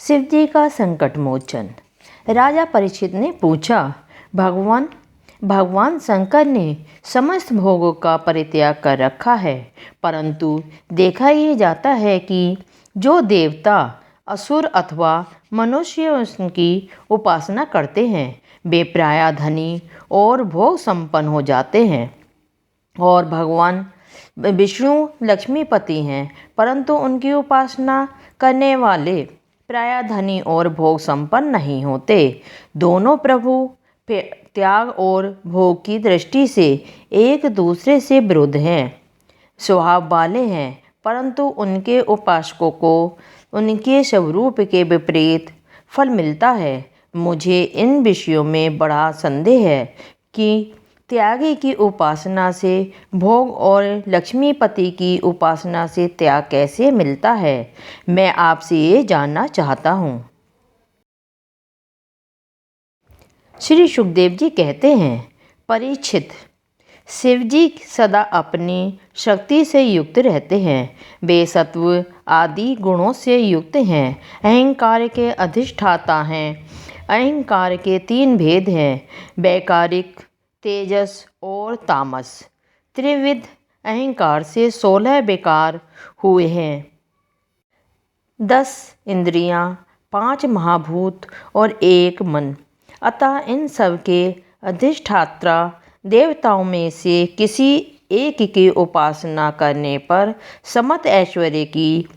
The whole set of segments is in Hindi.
शिवजी का संकट मोचन। राजा परीक्षित ने पूछा, भगवान शंकर ने समस्त भोगों का परित्याग कर रखा है, परंतु देखा ये जाता है कि जो देवता, असुर अथवा मनुष्य उनकी उपासना करते हैं वे प्रायः धनी और भोग संपन्न हो जाते हैं। और भगवान विष्णु लक्ष्मीपति हैं, परंतु उनकी उपासना करने वाले प्रायः धनी और भोग संपन्न नहीं होते। दोनों प्रभु त्याग और भोग की दृष्टि से एक दूसरे से विरुद्ध हैं, स्वभाव वाले हैं, परंतु उनके उपासकों को उनके स्वरूप के विपरीत फल मिलता है। मुझे इन विषयों में बड़ा संदेह है कि त्यागी की उपासना से भोग और लक्ष्मीपति की उपासना से त्याग कैसे मिलता है। मैं आपसे ये जानना चाहता हूँ। श्री सुखदेव जी कहते हैं, परीक्षित, शिवजी सदा अपनी शक्ति से युक्त रहते हैं। वे सत्व आदि गुणों से युक्त हैं, अहंकार के अधिष्ठाता हैं। अहंकार के 3 भेद हैं, वैकारिक, तेजस और तामस। त्रिविध अहंकार से 16 विकार हुए हैं, 10 इंद्रियां, 5 महाभूत और 1 मन। अतः इन सब के अधिष्ठाता देवताओं में से किसी एक की उपासना करने पर समस्त ऐश्वर्य की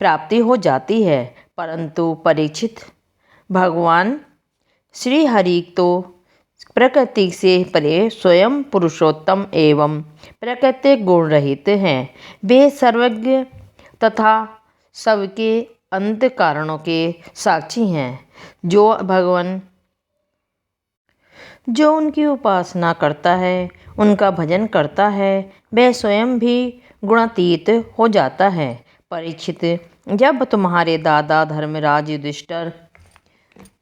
प्राप्ति हो जाती है। परंतु परीक्षित, भगवान श्री हरि तो प्रकृति से परे स्वयं पुरुषोत्तम एवं प्रकृति गुण रहित हैं। वे सर्वज्ञ तथा सबके अंत कारणों के साक्षी हैं। जो उनकी उपासना करता है, उनका भजन करता है, वह स्वयं भी गुणातीत हो जाता है। परीक्षित, जब तुम्हारे दादा धर्मराज युधिष्ठिर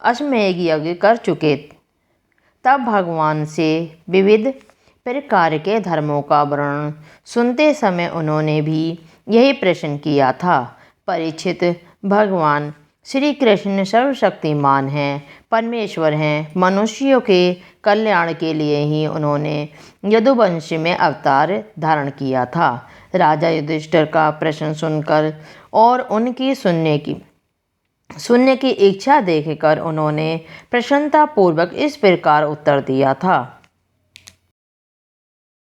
अश्वमेध यज्ञ कर चुके, तब भगवान से विविध प्रकार के धर्मों का वर्णन सुनते समय उन्होंने भी यही प्रश्न किया था। परीक्षित, भगवान श्री कृष्ण सर्वशक्तिमान हैं, परमेश्वर हैं। मनुष्यों के कल्याण के लिए ही उन्होंने यदुवंश में अवतार धारण किया था। राजा युधिष्ठिर का प्रश्न सुनकर और उनकी सुनने की इच्छा देखकर उन्होंने प्रसन्नतापूर्वक इस प्रकार उत्तर दिया था।